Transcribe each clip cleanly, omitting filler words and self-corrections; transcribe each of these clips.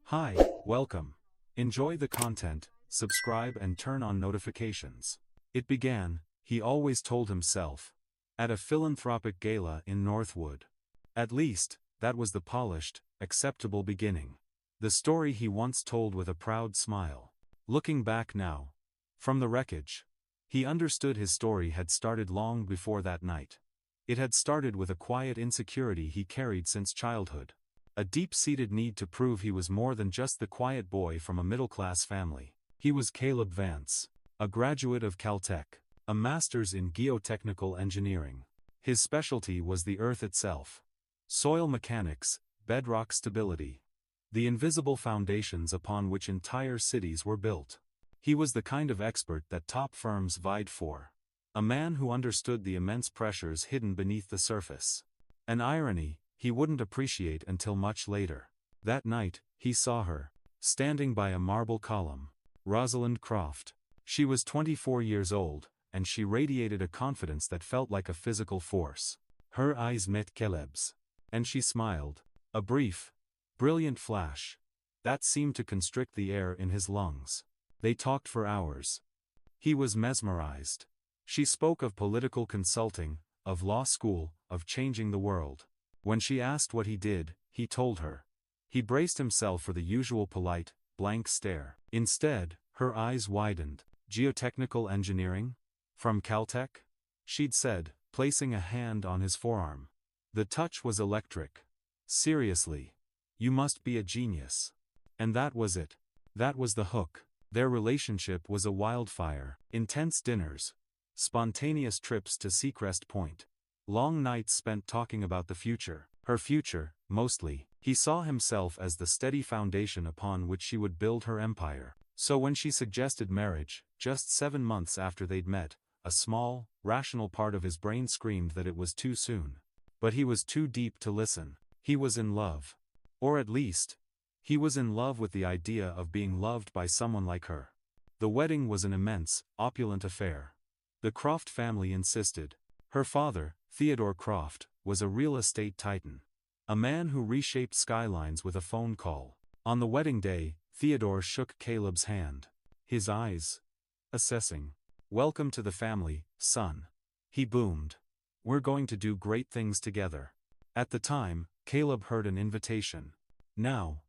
Hi, welcome. Enjoy the content, subscribe and turn on notifications. It began, he always told himself, at a philanthropic gala in Northwood. At least, that was the polished, acceptable beginning. The story he once told with a proud smile. Looking back now, from the wreckage, he understood his story had started long before that night. It had started with a quiet insecurity he carried since childhood. A deep-seated need to prove he was more than just the quiet boy from a middle-class family. He was Caleb Vance, a graduate of Caltech, a master's in geotechnical engineering. His specialty was the earth itself. Soil mechanics, bedrock stability. The invisible foundations upon which entire cities were built. He was the kind of expert that top firms vied for. A man who understood the immense pressures hidden beneath the surface. An irony he wouldn't appreciate until much later. That night, he saw her, standing by a marble column. Rosalind Croft. She was 24 years old, and she radiated a confidence that felt like a physical force. Her eyes met Caleb's, and she smiled. A brief, brilliant flash that seemed to constrict the air in his lungs. They talked for hours. He was mesmerized. She spoke of political consulting, of law school, of changing the world. When she asked what he did, he told her. He braced himself for the usual polite, blank stare. Instead, her eyes widened. Geotechnical engineering? From Caltech? She'd said, placing a hand on his forearm. The touch was electric. Seriously. You must be a genius. And that was it. That was the hook. Their relationship was a wildfire. Intense dinners. Spontaneous trips to Seacrest Point. Long nights spent talking about the future. Her future, mostly. He saw himself as the steady foundation upon which she would build her empire. So when she suggested marriage, just 7 months after they'd met, a small, rational part of his brain screamed that it was too soon. But he was too deep to listen. He was in love. Or at least, he was in love with the idea of being loved by someone like her. The wedding was an immense, opulent affair. The Croft family insisted. Her father, Theodore Croft, was a real estate titan. A man who reshaped skylines with a phone call. On the wedding day, Theodore shook Caleb's hand. His eyes assessing. "Welcome to the family, son." He boomed. "We're going to do great things together." At the time, Caleb heard an invitation. Now,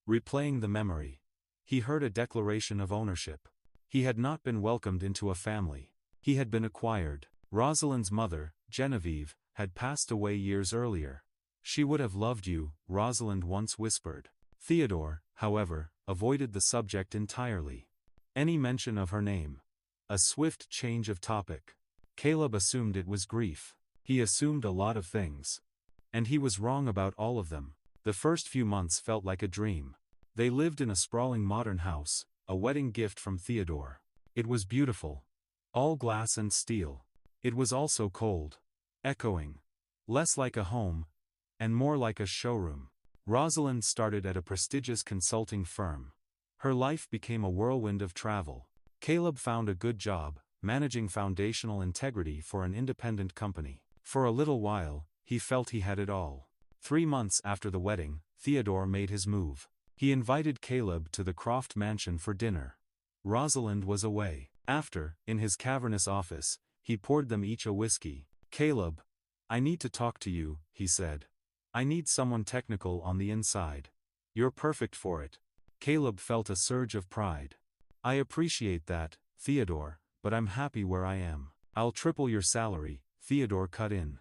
replaying the memory, he heard a declaration of ownership. He had not been welcomed into a family. He had been acquired. Rosalind's mother, Genevieve, had passed away years earlier. "She would have loved you," Rosalind once whispered. Theodore, however, avoided the subject entirely. Any mention of her name. A swift change of topic. Caleb assumed it was grief. He assumed a lot of things. And he was wrong about all of them. The first few months felt like a dream. They lived in a sprawling modern house, a wedding gift from Theodore. It was beautiful. All glass and steel. It was also cold. Echoing. Less like a home, and more like a showroom. Rosalind started at a prestigious consulting firm. Her life became a whirlwind of travel. Caleb found a good job, managing foundational integrity for an independent company. For a little while, he felt he had it all. 3 months after the wedding, Theodore made his move. He invited Caleb to the Croft mansion for dinner. Rosalind was away. After, in his cavernous office, he poured them each a whiskey. "Caleb, I need to talk to you," he said. "I need someone technical on the inside. You're perfect for it." Caleb felt a surge of pride. "I appreciate that, Theodore, but I'm happy where I am." "I'll triple your salary," Theodore cut in.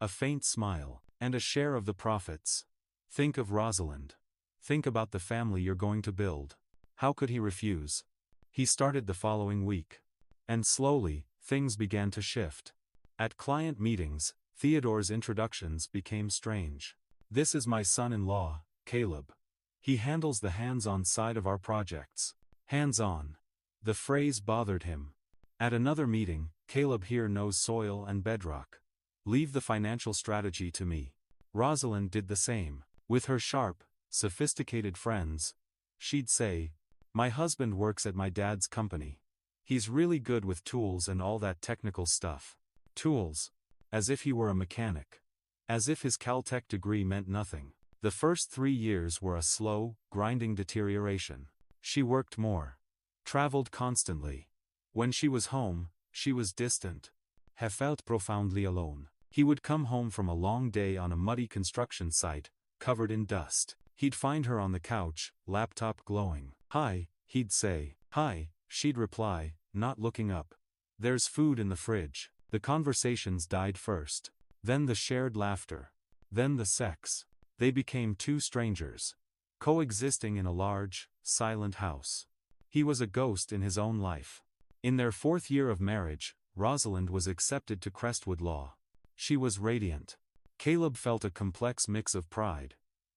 A faint smile. "And a share of the profits." Think of Rosalind. Think about the family you're going to build. How could he refuse? He started the following week. And slowly, things began to shift. At client meetings, Theodore's introductions became strange. "This is my son-in-law, Caleb. He handles the hands-on side of our projects." Hands-on. The phrase bothered him. At another meeting, "Caleb here knows soil and bedrock. Leave the financial strategy to me." Rosalind did the same. With her sharp, sophisticated friends, she'd say, "My husband works at my dad's company. He's really good with tools and all that technical stuff." Tools. As if he were a mechanic. As if his Caltech degree meant nothing. The first 3 years were a slow, grinding deterioration. She worked more. Traveled constantly. When she was home, she was distant. He felt profoundly alone. He would come home from a long day on a muddy construction site, covered in dust. He'd find her on the couch, laptop glowing. "Hi," he'd say. "Hi," she'd reply, not looking up. "There's food in the fridge." The conversations died first. Then the shared laughter. Then the sex. They became two strangers, coexisting in a large, silent house. He was a ghost in his own life. In their 4th year of marriage, Rosalind was accepted to Crestwood Law. She was radiant. Caleb felt a complex mix of pride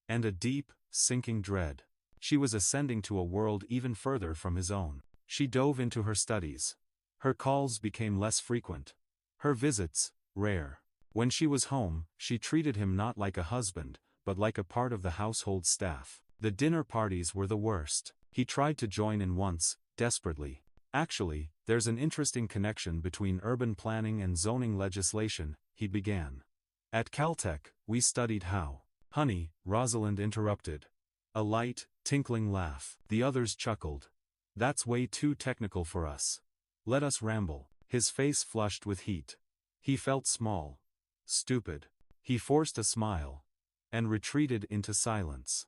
and a deep, sinking dread. She was ascending to a world even further from his own. She dove into her studies. Her calls became less frequent. Her visits, rare. When she was home, she treated him not like a husband, but like a part of the household staff. The dinner parties were the worst. He tried to join in once, desperately. "Actually, there's an interesting connection between urban planning and zoning legislation," he began. "At Caltech, we studied how." "Honey," Rosalind interrupted. A light, tinkling laugh. The others chuckled. "That's way too technical for us. Let us ramble." His face flushed with heat. He felt small. Stupid. He forced a smile. And retreated into silence.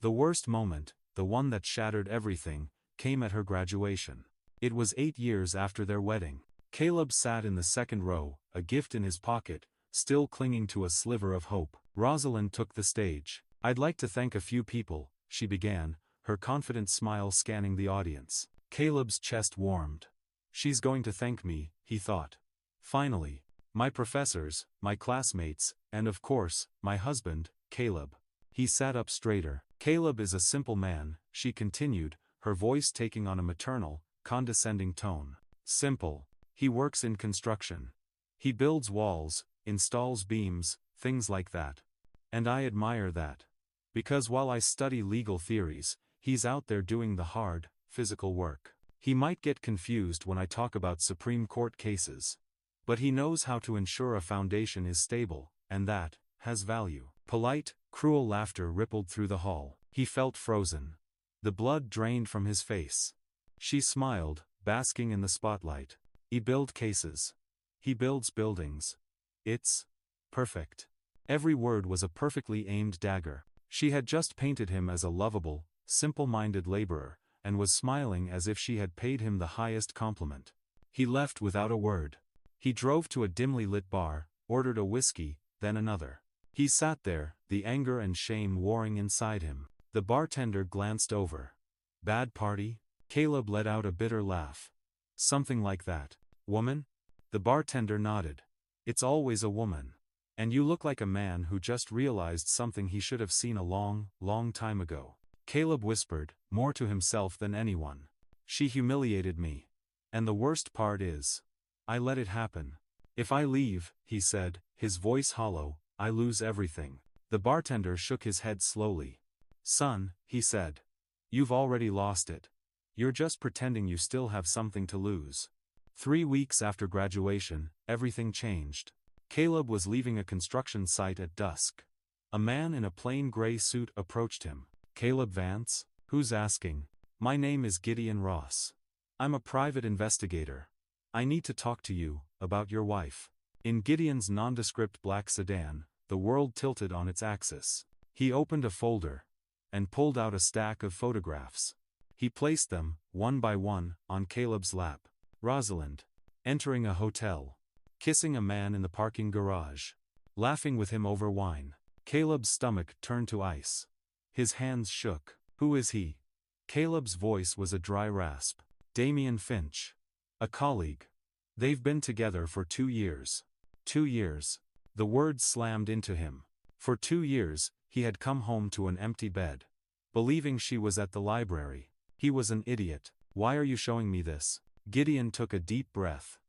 The worst moment, the one that shattered everything, came at her graduation. It was 8 years after their wedding. Caleb sat in the second row, a gift in his pocket, still clinging to a sliver of hope. Rosalind took the stage. "I'd like to thank a few people," she began, her confident smile scanning the audience. Caleb's chest warmed. "She's going to thank me," he thought. "Finally. My professors, my classmates, and of course, my husband, Caleb." He sat up straighter. "Caleb is a simple man," she continued, her voice taking on a maternal, condescending tone. "Simple. He works in construction. He builds walls, installs beams, things like that. And I admire that. Because while I study legal theories, he's out there doing the hard, physical work. He might get confused when I talk about Supreme Court cases. But he knows how to ensure a foundation is stable, and that has value." Polite, cruel laughter rippled through the hall. He felt frozen. The blood drained from his face. She smiled, basking in the spotlight. "He builds cases. He builds buildings. It's perfect." Every word was a perfectly aimed dagger. She had just painted him as a lovable, simple-minded laborer, and was smiling as if she had paid him the highest compliment. He left without a word. He drove to a dimly lit bar, ordered a whiskey, then another. He sat there, the anger and shame warring inside him. The bartender glanced over. "Bad party?" Caleb let out a bitter laugh. "Something like that." "Woman?" The bartender nodded. "It's always a woman. And you look like a man who just realized something he should have seen a long, long time ago." Caleb whispered, more to himself than anyone. "She humiliated me. And the worst part is, I let it happen. If I leave," he said, his voice hollow, "I lose everything." The bartender shook his head slowly. "Son," he said. "You've already lost it. You're just pretending you still have something to lose." 3 weeks after graduation, everything changed. Caleb was leaving a construction site at dusk. A man in a plain gray suit approached him. "Caleb Vance? Who's asking?" "My name is Gideon Ross. I'm a private investigator. I need to talk to you about your wife." In Gideon's nondescript black sedan, the world tilted on its axis. He opened a folder and pulled out a stack of photographs. He placed them, one by one, on Caleb's lap. Rosalind. Entering a hotel. Kissing a man in the parking garage. Laughing with him over wine. Caleb's stomach turned to ice. His hands shook. "Who is he?" Caleb's voice was a dry rasp. "Damien Finch. A colleague. They've been together for 2 years. 2 years. The words slammed into him. For 2 years, he had come home to an empty bed. Believing she was at the library. He was an idiot. "Why are you showing me this?" Gideon took a deep breath.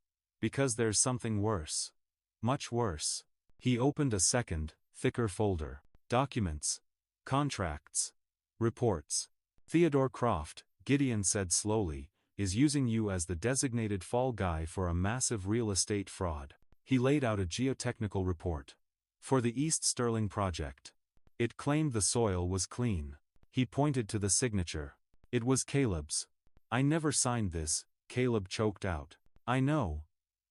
"Because there's something worse. Much worse." He opened a second, thicker folder. "Documents. Contracts. Reports. Theodore Croft," Gideon said slowly, "is using you as the designated fall guy for a massive real estate fraud." He laid out a geotechnical report. "For the East Sterling project. It claimed the soil was clean. He pointed to the signature. It was Caleb's. "I never signed this," Caleb choked out. "I know.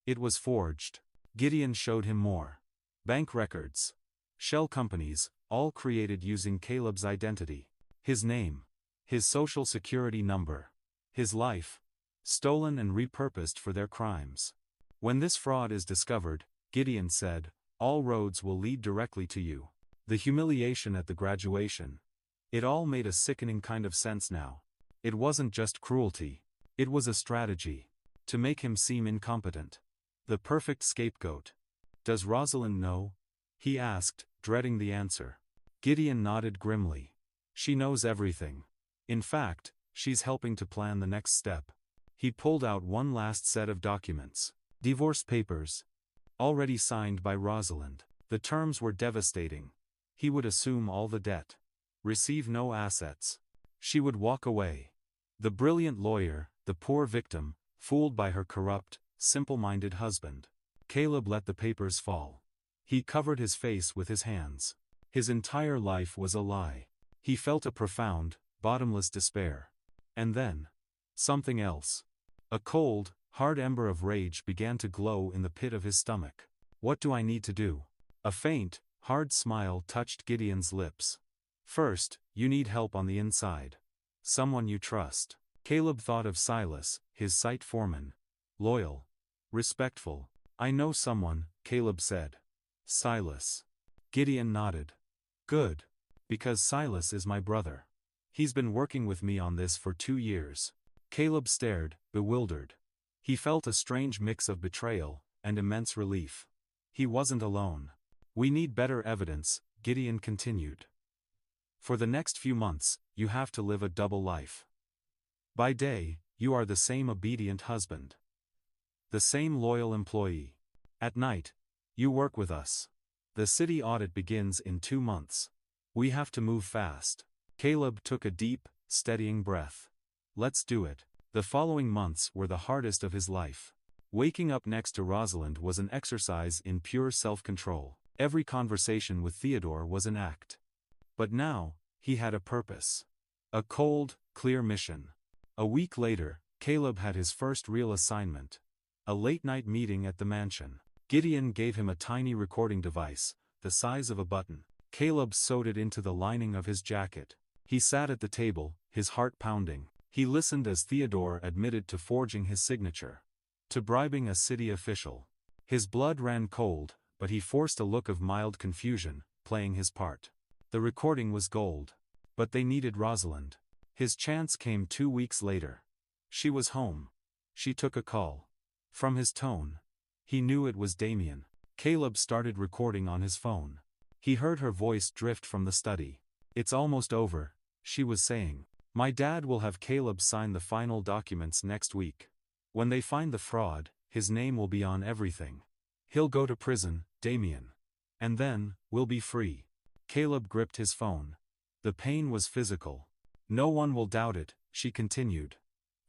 It was forged." Gideon showed him more. Bank records. Shell companies, all created using Caleb's identity. His name. His social security number. His life. Stolen and repurposed for their crimes. "When this fraud is discovered," Gideon said, "all roads will lead directly to you." The humiliation at the graduation. It all made a sickening kind of sense now. It wasn't just cruelty. It was a strategy. To make him seem incompetent. The perfect scapegoat. "Does Rosalind know?" he asked, dreading the answer. Gideon nodded grimly. "She knows everything. In fact, she's helping to plan the next step." He pulled out one last set of documents. Divorce papers. Already signed by Rosalind. The terms were devastating. He would assume all the debt. Receive no assets. She would walk away. The brilliant lawyer, the poor victim, fooled by her corrupt, simple-minded husband. Caleb let the papers fall. He covered his face with his hands. His entire life was a lie. He felt a profound, bottomless despair. And then, something else. A cold, hard ember of rage began to glow in the pit of his stomach. "What do I need to do?" A faint, hard smile touched Gideon's lips. "First, you need help on the inside. Someone you trust." Caleb thought of Silas, his site foreman. Loyal. Respectful. "I know someone," Caleb said. "Silas." Gideon nodded. "Good. Because Silas is my brother. He's been working with me on this for 2 years." Caleb stared, bewildered. He felt a strange mix of betrayal and immense relief. He wasn't alone. "We need better evidence," Gideon continued. "For the next few months, you have to live a double life. By day, you are the same obedient husband. The same loyal employee. At night, you work with us. The city audit begins in 2 months. We have to move fast." Caleb took a deep, steadying breath. "Let's do it." The following months were the hardest of his life. Waking up next to Rosalind was an exercise in pure self-control. Every conversation with Theodore was an act. But now, he had a purpose. A cold, clear mission. A week later, Caleb had his first real assignment. A late-night meeting at the mansion. Gideon gave him a tiny recording device, the size of a button. Caleb sewed it into the lining of his jacket. He sat at the table, his heart pounding. He listened as Theodore admitted to forging his signature. To bribing a city official. His blood ran cold, but he forced a look of mild confusion, playing his part. The recording was gold. But they needed Rosalind. His chance came 2 weeks later. She was home. She took a call. From his tone, he knew it was Damien. Caleb started recording on his phone. He heard her voice drift from the study. "It's almost over," she was saying. "My dad will have Caleb sign the final documents next week. When they find the fraud, his name will be on everything. He'll go to prison, Damien. And then, we'll be free." Caleb gripped his phone. The pain was physical. "No one will doubt it," she continued.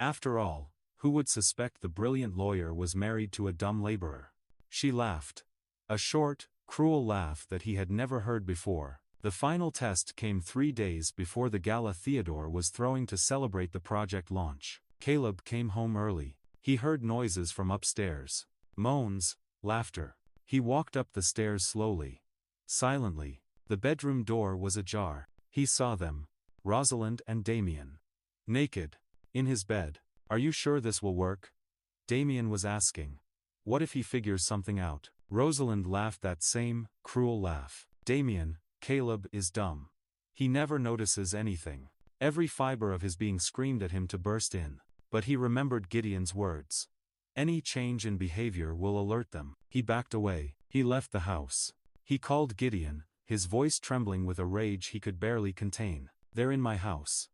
"After all, who would suspect the brilliant lawyer was married to a dumb laborer?" She laughed. A short, cruel laugh that he had never heard before. The final test came 3 days before the gala Theodore was throwing to celebrate the project launch. Caleb came home early. He heard noises from upstairs. Moans, laughter. He walked up the stairs slowly. Silently. The bedroom door was ajar. He saw them. Rosalind and Damien. Naked. In his bed. "Are you sure this will work?" Damien was asking. "What if he figures something out?" Rosalind laughed that same, cruel laugh. "Damien, Caleb is dumb. He never notices anything." Every fiber of his being screamed at him to burst in. But he remembered Gideon's words. Any change in behavior will alert them. He backed away. He left the house. He called Gideon, his voice trembling with a rage he could barely contain. "They're in my house.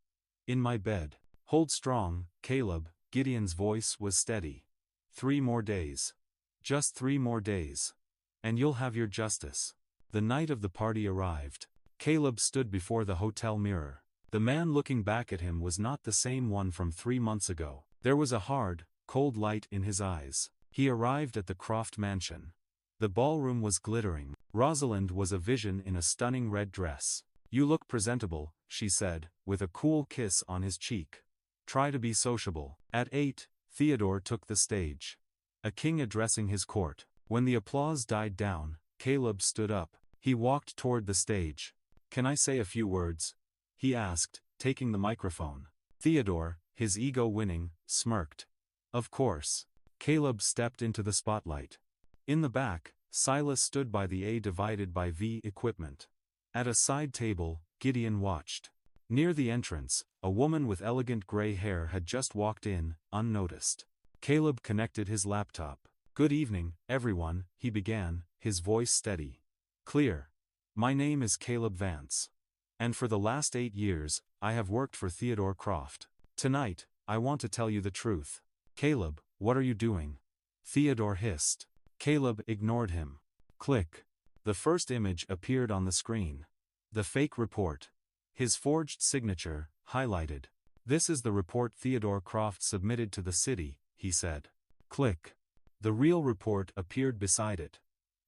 In my bed. Hold strong, Caleb." Gideon's voice was steady. 3 more days. Just 3 more days. And you'll have your justice." The night of the party arrived. Caleb stood before the hotel mirror. The man looking back at him was not the same one from 3 months ago. There was a hard, cold light in his eyes. He arrived at the Croft mansion. The ballroom was glittering. Rosalind was a vision in a stunning red dress. You look presentable, she said, with a cool kiss on his cheek. Try to be sociable. At 8, Theodore took the stage. A king addressing his court. When the applause died down, Caleb stood up. He walked toward the stage. Can I say a few words? He asked, taking the microphone. Theodore, his ego winning, smirked. Of course. Caleb stepped into the spotlight. In the back, Silas stood by the A divided by V equipment. At a side table, Gideon watched. Near the entrance, a woman with elegant gray hair had just walked in, unnoticed. Caleb connected his laptop. Good evening, everyone, he began, his voice steady. Clear. My name is Caleb Vance. And for the last 8 years, I have worked for Theodore Croft. Tonight, I want to tell you the truth. Caleb, what are you doing? Theodore hissed. Caleb ignored him. Click. The first image appeared on the screen. The fake report. His forged signature, highlighted. This is the report Theodore Croft submitted to the city, he said. Click. The real report appeared beside it.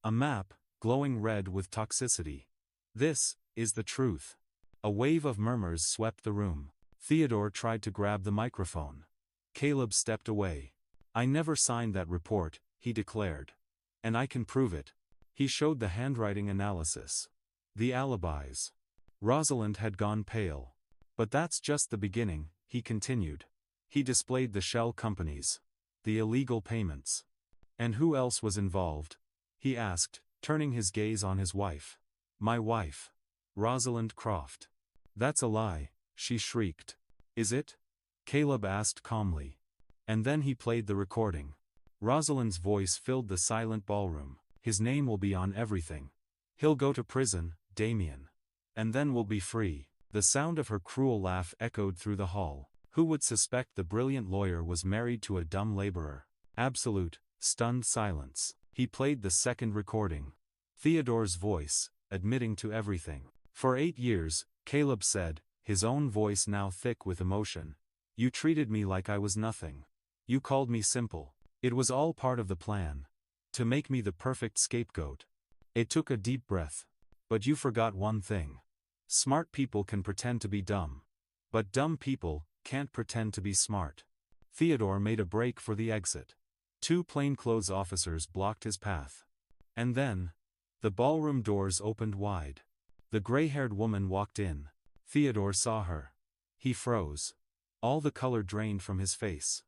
A map, glowing red with toxicity. This is the truth. A wave of murmurs swept the room. Theodore tried to grab the microphone. Caleb stepped away. I never signed that report, he declared. And I can prove it. He showed the handwriting analysis. The alibis. Rosalind had gone pale. But that's just the beginning, he continued. He displayed the shell companies. The illegal payments. And who else was involved? He asked, turning his gaze on his wife. My wife. Rosalind Croft. That's a lie, she shrieked. Is it? Caleb asked calmly. And then he played the recording. Rosalind's voice filled the silent ballroom. His name will be on everything. He'll go to prison, Damien. And then we'll be free. The sound of her cruel laugh echoed through the hall. Who would suspect the brilliant lawyer was married to a dumb laborer? Absolute, stunned silence. He played the second recording. Theodore's voice, admitting to everything. For 8 years, Caleb said, his own voice now thick with emotion. You treated me like I was nothing. You called me simple. It was all part of the plan. To make me the perfect scapegoat. It took a deep breath. But you forgot one thing. Smart people can pretend to be dumb. But dumb people can't pretend to be smart. Theodore made a break for the exit. 2 plainclothes officers blocked his path. And then, the ballroom doors opened wide. The gray-haired woman walked in. Theodore saw her. He froze. All the color drained from his face.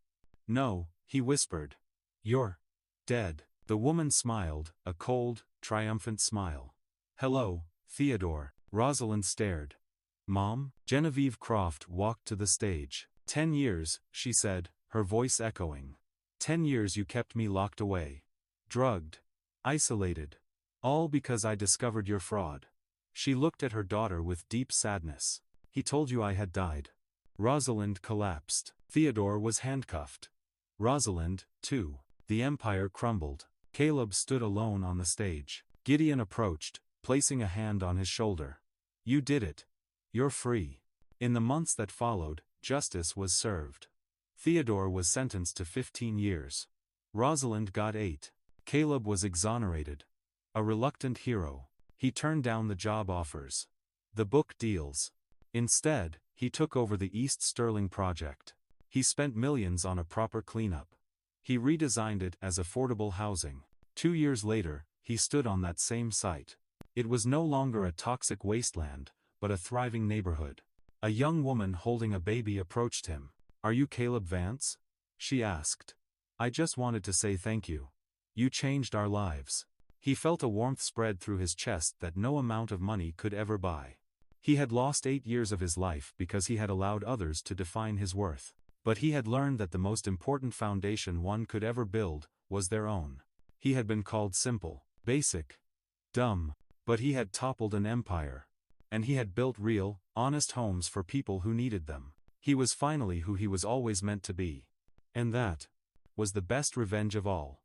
No, he whispered. You're dead. The woman smiled, a cold, triumphant smile. Hello, Theodore. Rosalind stared. Mom? Genevieve Croft walked to the stage. 10 years, she said, her voice echoing. 10 years you kept me locked away. Drugged. Isolated. All because I discovered your fraud. She looked at her daughter with deep sadness. He told you I had died. Rosalind collapsed. Theodore was handcuffed. Rosalind, too. The empire crumbled. Caleb stood alone on the stage. Gideon approached, placing a hand on his shoulder. You did it. You're free. In the months that followed, justice was served. Theodore was sentenced to 15 years. Rosalind got 8. Caleb was exonerated. A reluctant hero. He turned down the job offers. The book deals. Instead, he took over the East Sterling project. He spent millions on a proper cleanup. He redesigned it as affordable housing. 2 years later, he stood on that same site. It was no longer a toxic wasteland, but a thriving neighborhood. A young woman holding a baby approached him. Are you Caleb Vance? She asked. I just wanted to say thank you. You changed our lives. He felt a warmth spread through his chest that no amount of money could ever buy. He had lost 8 years of his life because he had allowed others to define his worth. But he had learned that the most important foundation one could ever build was their own. He had been called simple, basic, dumb, but he had toppled an empire. And he had built real, honest homes for people who needed them. He was finally who he was always meant to be. And that was the best revenge of all.